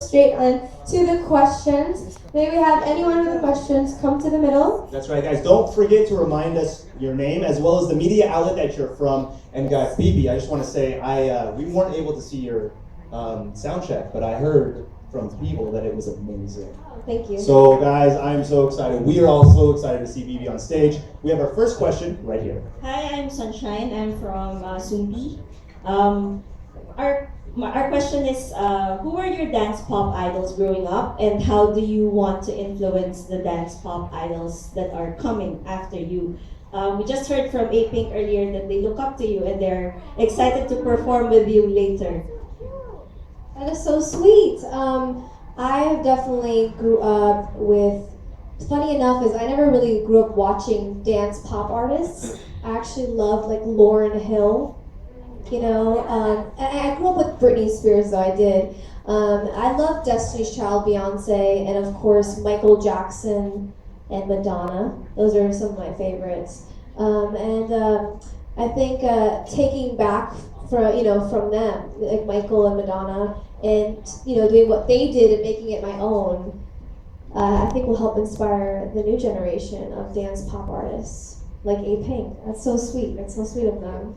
straight on to the questions. May we have anyone with the questions come to the middle? That's right, guys. Don't forget to remind us your name as well as the media outlet that you're from. And guys, Bebe, I just want to say, we weren't able to see your sound check, but I heard from people that it was amazing. Oh, thank you. So, guys, I'm so excited. We are all so excited to see Bebe on stage. We have our first question right here. Hi, I'm Sunshine. I'm from Sumbi. Our question is, who were your dance pop idols growing up, and how do you want to influence the dance pop idols that are coming after you? We just heard from A-Pink earlier that they look up to you and they're excited to perform with you later. That is so sweet. I have definitely grew up with. Funny enough, is I never really grew up watching dance pop artists. I actually loved like Lauryn Hill. You know, I grew up with Britney Spears, though I did. I love Destiny's Child, Beyonce, and of course Michael Jackson and Madonna. Those are some of my favorites. I think taking back from them, like Michael and Madonna, and doing what they did and making it my own, I think will help inspire the new generation of dance pop artists like A-Pink. That's so sweet. That's so sweet of them.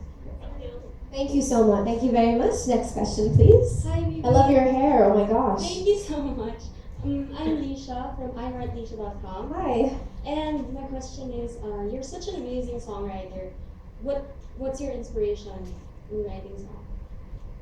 Thank you so much. Thank you very much. Next question, please. Hi, Bebe. I love your hair. Oh my gosh. Thank you so much. I'm Lisha from iHeartLisha.com. Hi. And my question is, you're such an amazing songwriter. What's your inspiration in writing songs?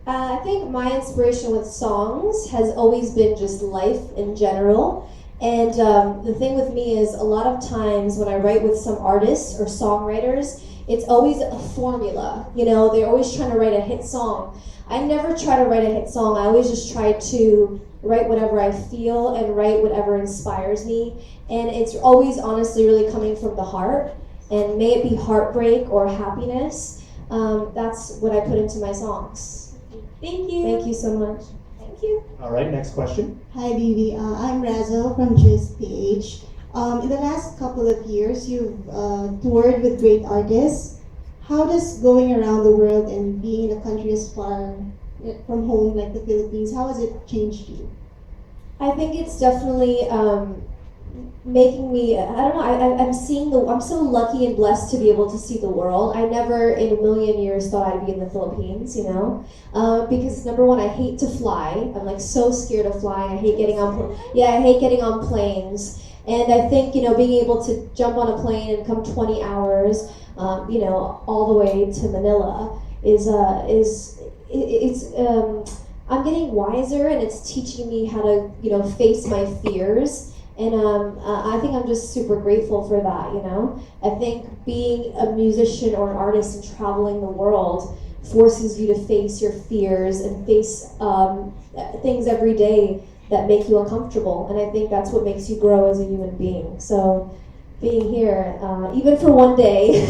I think my inspiration with songs has always been just life in general. And the thing with me is a lot of times when I write with some artists or songwriters, it's always a formula. They're always trying to write a hit song. I never try to write a hit song. I always just try to write whatever I feel and write whatever inspires me. And it's always honestly really coming from the heart. And may it be heartbreak or happiness, that's what I put into my songs. Thank you. Thank you so much. Thank you. All right, next question. Hi, Bebe. I'm Razel from Just PH. In the last couple of years, you've toured with great artists. How does going around the world and being in a country as far from home like the Philippines, how has it changed you? I think it's definitely making me, I don't know, I'm so lucky and blessed to be able to see the world. I never in a million years thought I'd be in the Philippines, because number one, I hate to fly. I'm like so scared of flying. I hate getting on planes. And I think, being able to jump on a plane and come 20 hours, all the way to Manila I'm getting wiser, and it's teaching me how to, face my fears. And I think I'm just super grateful for that, I think being a musician or an artist and traveling the world forces you to face your fears and face things every day that make you uncomfortable. And I think that's what makes you grow as a human being. So being here, even for one day,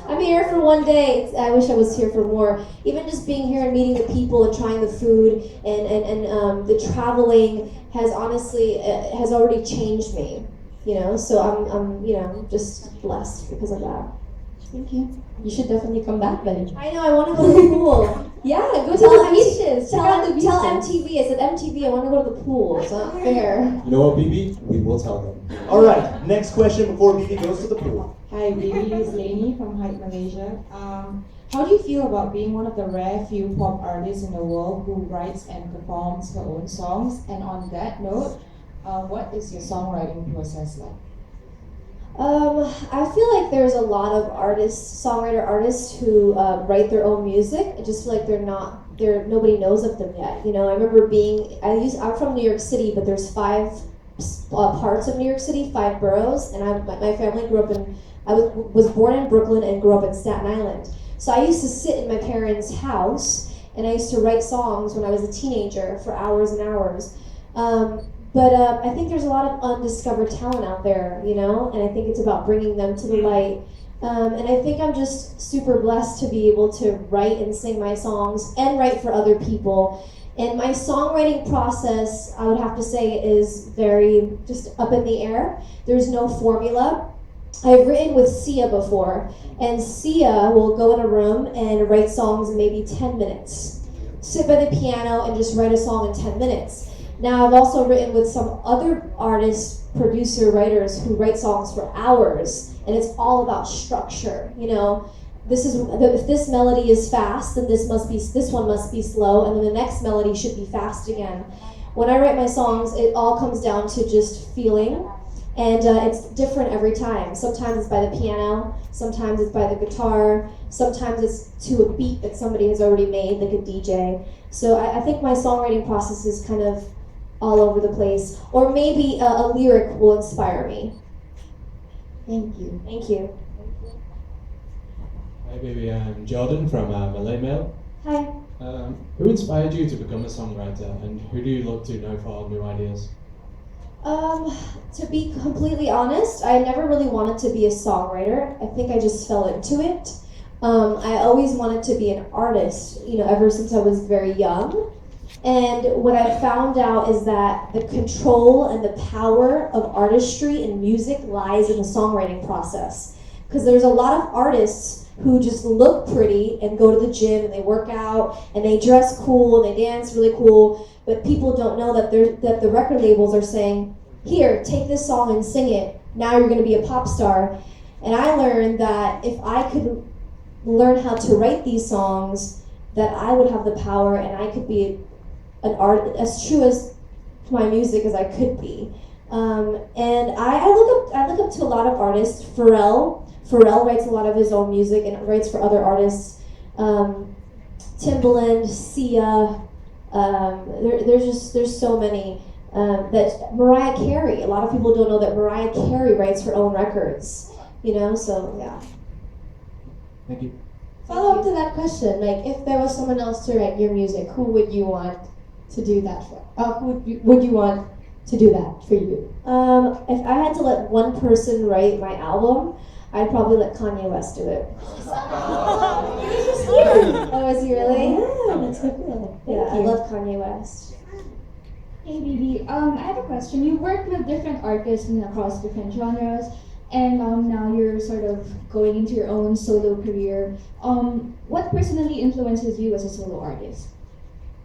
I'm here for one day. I wish I was here for more. Even just being here and meeting the people and trying the food and the traveling has honestly has already changed me. So I'm just blessed because of that. Thank you. You should definitely come back then. I know. I want to go to the pool. Yeah, go to the beaches. Check out the beaches. Tell MTV. I said MTV. I want to go to the pool. It's not fair. You know what, Bebe? We will tell them. All right, next question before Bebe goes to the pool. Hi, Bebe. This is Lainey from Hype Malaysia. How do you feel about being one of the rare few pop artists in the world who writes and performs her own songs? And on that note, what is your songwriting process like? I feel like there's a lot of songwriter artists who write their own music. I just feel like nobody knows of them yet. I remember I'm from New York City, but there's 5 parts of New York City, 5 boroughs, and my family grew up I was born in Brooklyn and grew up in Staten Island. So I used to sit in my parents' house and I used to write songs when I was a teenager for hours and hours. But I think there's a lot of undiscovered talent out there, and I think it's about bringing them to the light. And I think I'm just super blessed to be able to write and sing my songs and write for other people. And my songwriting process, I would have to say, is very just up in the air. There's no formula. I've written with Sia before, and Sia will go in a room and write songs in maybe 10 minutes. Sit by the piano and just write a song in 10 minutes. Now I've also written with some other artists, producer, writers who write songs for hours, and it's all about structure. You know, if this melody is fast, then this one must be slow, and then the next melody should be fast again. When I write my songs, it all comes down to just feeling, and it's different every time. Sometimes it's by the piano, sometimes it's by the guitar, sometimes it's to a beat that somebody has already made, like a DJ. So I think my songwriting process is kind of all over the place. Or maybe a lyric will inspire me. Thank you. Thank you. Hi, baby. I'm Jordan from Malay Mail. Hi. Who inspired you to become a songwriter, and who do you look to now for new ideas? To be completely honest, I never really wanted to be a songwriter. I think I just fell into it. I always wanted to be an artist, you know, ever since I was very young. And what I found out is that the control and the power of artistry and music lies in the songwriting process. Because there's a lot of artists who just look pretty and go to the gym and they work out and they dress cool and they dance really cool, but people don't know that the record labels are saying, here, take this song and sing it. Now you're going to be a pop star. And I learned that if I could learn how to write these songs, that I would have the power and I could be an art as true as my music as I could be. And I look up to a lot of artists. Pharrell writes a lot of his own music and writes for other artists. Timbaland, Sia, there's so many. That Mariah Carey, a lot of people don't know that Mariah Carey writes her own records. You know, so yeah. Thank you. Follow up to that question, like if there was someone else to write your music, who would you want to do that for? Who would you want to do that for you? If I had to let one person write my album, I'd probably let Kanye West do it. He's just here. Oh, is he really? Yeah, that's so cool. Yeah, I Thank you. love Kanye West. Hey Bibi, I have a question. You worked with different artists and across different genres, and now you're sort of going into your own solo career. What personally influences you as a solo artist?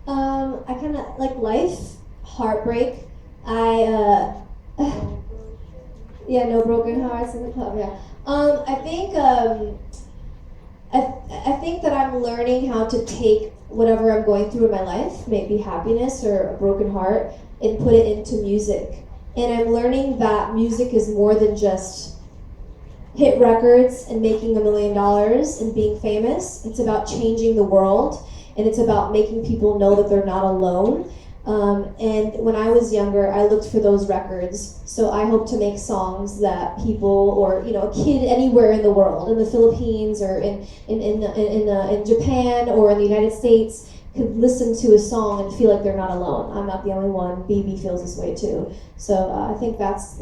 I kind of like life, heartbreak. Yeah, no broken hearts in the club. Yeah. I think I think that I'm learning how to take whatever I'm going through in my life, maybe happiness or a broken heart, and put it into music. And I'm learning that music is more than just hit records and making $1 million and being famous. It's about changing the world, and it's about making people know that they're not alone. And when I was younger, I looked for those records. So I hope to make songs that people, or you know, a kid anywhere in the world, in the Philippines or in Japan or in the United States, could listen to a song and feel like they're not alone. I'm not the only one. Bebe feels this way too. So I think that's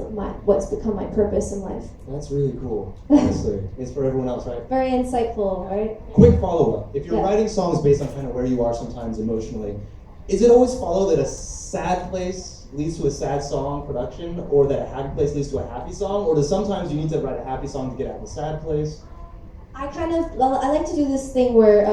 what's become my purpose in life. That's really cool. Honestly, it's for everyone else, right? Very insightful, right? Quick follow-up. If you're Yeah. writing songs based on kind of where you are sometimes emotionally, is it always follow that a sad place leads to a sad song production, or that a happy place leads to a happy song, or does sometimes you need to write a happy song to get out of a sad place? I like to do this thing where,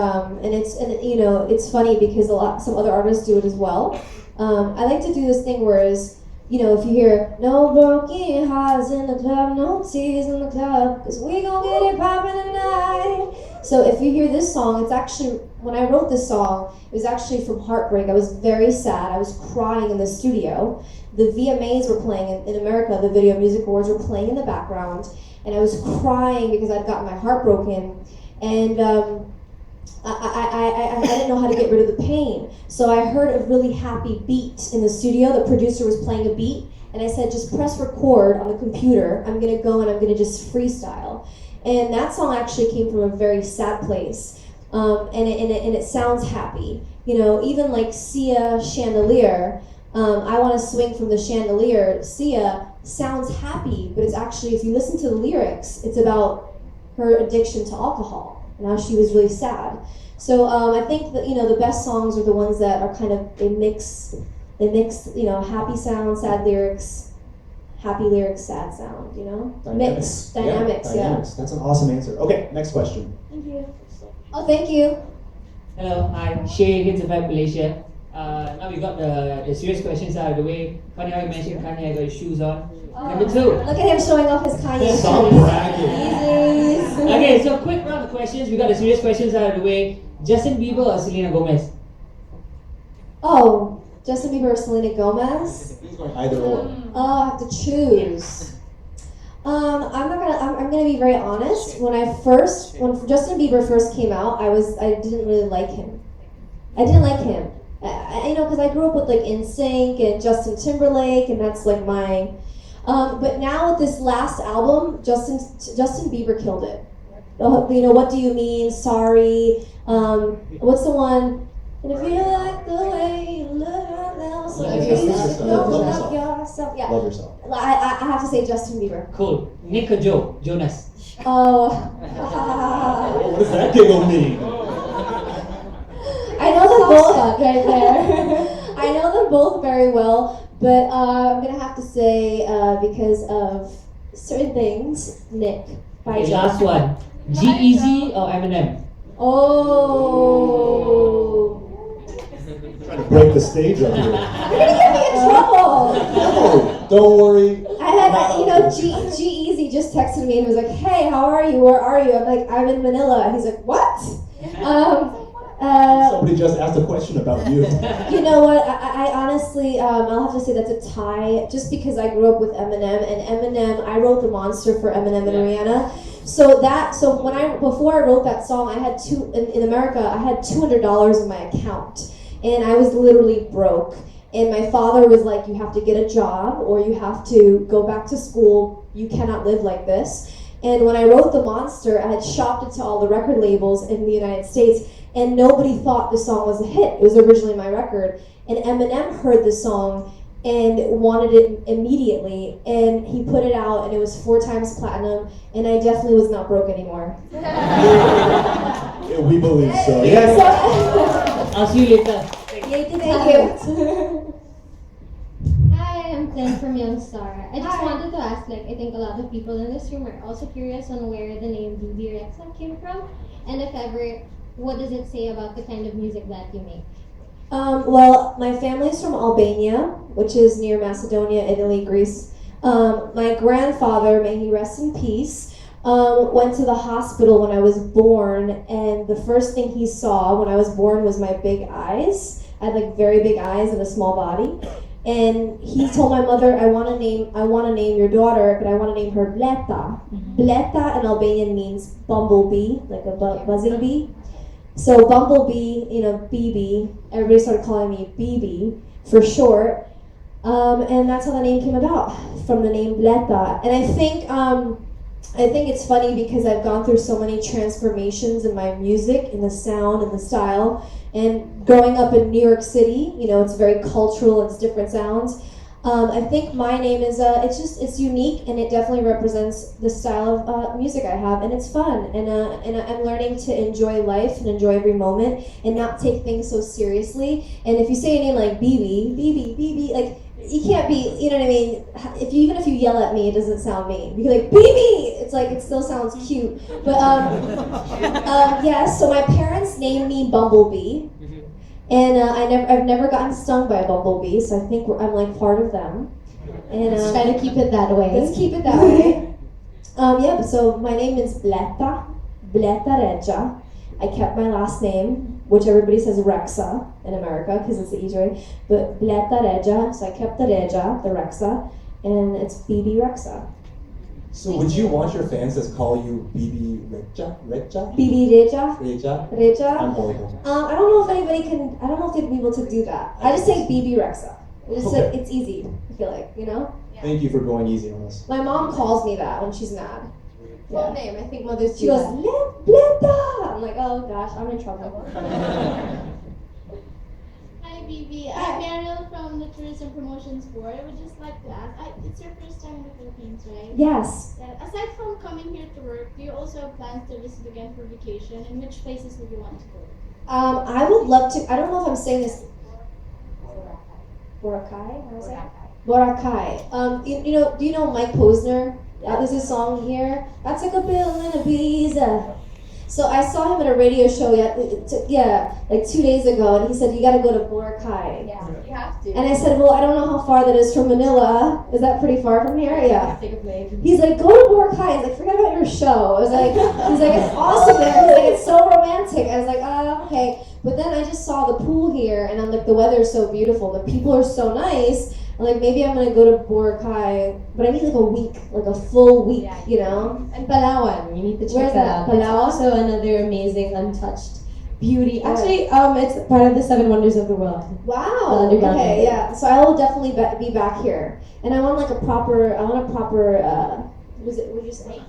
you know, it's funny because some other artists do it as well. I like to do this thing whereas, you know, if you hear no broken hearts in the club, no tears in the club, 'cause we gon' get it poppin' tonight. So if you hear this song, it's actually, when I wrote this song, it was actually from heartbreak. I was very sad. I was crying in the studio. The VMAs were playing in America, the Video Music Awards were playing in the background, and I was crying because I'd gotten my heart broken, and I didn't know how to get rid of the pain. So I heard a really happy beat in the studio. The producer was playing a beat, and I said, just press record on the computer. I'm gonna go and I'm gonna just freestyle. And that song actually came from a very sad place, and it sounds happy. You know, even like Sia Chandelier, I want to swing from the chandelier. Sia sounds happy, but it's actually, if you listen to the lyrics, it's about her addiction to alcohol and how she was really sad. So I think that, you know, the best songs are the ones that are kind of, they mix, you know, happy sound, sad lyrics, happy lyrics, sad sound, you know? Mix, dynamics, yeah. Dynamics. That's an awesome answer. Okay, next question. Thank you. Oh, thank you. Hello, hi. Shay here to Vibe Malaysia. Now we got the serious questions out of the way. Funny how you mentioned Kanye got his shoes on. Number two. Look at him showing off his Kanye Stop shoes. bragging. Easy. Okay, so quick round of questions. We got the serious questions out of the way. Justin Bieber or Selena Gomez? Oh, Justin Bieber or Selena Gomez? He's going either or. Oh, I have to choose. I'm gonna be very honest. When Justin Bieber first came out, I didn't really like him. I didn't like him. Because I grew up with like NSYNC and Justin Timberlake, and that's like my. But now with this last album, Justin Bieber killed it. What do you mean? Sorry. What's the one? And if you like the way you look right now, so Love you yourself. should Love open yourself. up yourself. Yeah. Love yourself. I have to say Justin Bieber. Cool. Nick or Joe? Jonas? Oh. What does that giggle mean? I know them both right there. I know them both very well, but I'm gonna have to say because of certain things, Nick. By Okay, Joe. last one. G-Eazy or Eminem? Oh. Trying to break the stage up here. You're gonna get me in trouble. No, don't worry. I had, G-Eazy just texted me and was like, "Hey, how are you? Where are you?" I'm like, "I'm in Manila." And he's like, "What?" Somebody just asked a question about you. You know what? I honestly, I'll have to say that's a tie, just because I grew up with Eminem, and Eminem, I wrote the monster for Eminem and Rihanna. Before I wrote that song, I had in America, I had $200 in my account, and I was literally broke. And my father was like, "You have to get a job, or you have to go back to school. You cannot live like this." And when I wrote the monster, I had shopped it to all the record labels in the United States, and nobody thought the song was a hit. It was originally my record. And Eminem heard the song and wanted it immediately, and he put it out, and it was 4 times platinum, and I definitely was not broke anymore. Yeah, we believe so. Yeah. So, I'll see you later. thank you. Hi, I'm Glenn from Youngstar. I just wanted to ask, I think a lot of people in this room are also curious on where the name Bebe Rexha came from, and if ever, what does it say about the kind of music that you make? Well, my family's from Albania, which is near Macedonia, Italy, Greece. My grandfather, may he rest in peace, went to the hospital when I was born, and the first thing he saw when I was born was my big eyes. I had very big eyes and a small body. And he told my mother, I want to name your daughter, but I want to name her Bleta. Bleta in Albanian means bumblebee, like a buzzing bee. So bumblebee, BB, everybody started calling me BB for short. And that's how the name came about, from the name Bleta. And I think it's funny because I've gone through so many transformations in my music, in the sound and the style. And growing up in New York City, it's very cultural, it's different sounds. I think my name is, it's unique, and it definitely represents the style of music I have, and it's fun. And I'm learning to enjoy life and enjoy every moment and not take things so seriously. And if you say a name like BB, you can't be, you know what I mean? Even if you yell at me, it doesn't sound mean. You can be like, BB! It's like, it still sounds cute. But, so my parents named me Bumblebee. And I've never gotten stung by a bumblebee, so I think I'm part of them. And Let's try to keep it that way. Let's keep it that way. So my name is Bebe Rexha. I kept my last name, which everybody says Rexha in America because it's the easier way. But Bebe Rexha, so I kept the Rexha, the Rexha, and it's Bebe Rexha. So would you want your fans to call you Bebe Rexha? Rexha? Bebe Rexha. Rexha? Rexha. I'm horrible. I don't know if anybody can. I don't know if they'd be able to do that. I just say Bebe Rexha. It's Okay. it's easy. I feel like Thank you for going easy on us. My mom calls me that when she's mad. Full name, I think mothers She do goes, that. Bleta! I'm like, oh gosh, I'm in trouble. Hi, Bibi. I'm Mariel from the Tourism Promotions Board. I would just like to ask, it's your first time in the Philippines, right? Yes. Aside from coming here to work, do you also have plans to visit again for vacation? And which places would you want to go? I would love to. I don't know if I'm saying this. Boracay? How is that? Boracay. Do you know Mike Posner? There's a song here. I took a pill and a visa. So I saw him at a radio show like 2 days ago, and he said you got to go to Boracay. Yeah, you have to. And I said, well, I don't know how far that is from Manila. Is that pretty far from here? Yeah. Take a plane. He's like, go to Boracay. He's like, forget about your show. I was like, he's like, it's awesome there. He's like, it's so romantic. I was like, okay. But then I just saw the pool here, and I'm like, the weather's so beautiful. The people are so nice. I'm like, maybe I'm gonna go to Boracay, but I need like a week, like a full week, you know? And Palawan, you need to check Where's that out. that? It's also another amazing untouched beauty. Oh. Actually, it's part of the 7 wonders of the world. Wow. underground Okay, thing. yeah. So I will definitely be back here, and I want a proper. Would you say?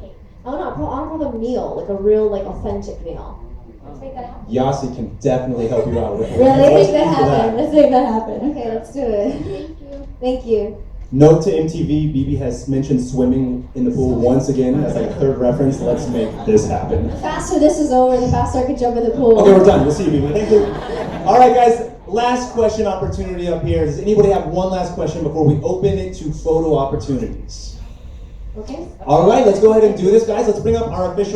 I want a proper meal, like a real, like authentic meal. Let's make that happen. Yasi can definitely help you out with it. Really? Let's make that happen. Let's make that happen. Okay, let's do it. Thank you. Thank you. Note to MTV, Bebe has mentioned swimming in the pool once again as like a third reference. Let's make this happen. The faster this is over, the faster I can jump in the pool. Okay, we're done. We'll see you, Bebe. Thank you. All right, guys. Last question opportunity up here. Does anybody have one last question before we open it to photo opportunities? Okay. All right, let's go ahead and do this, guys. Let's bring up our official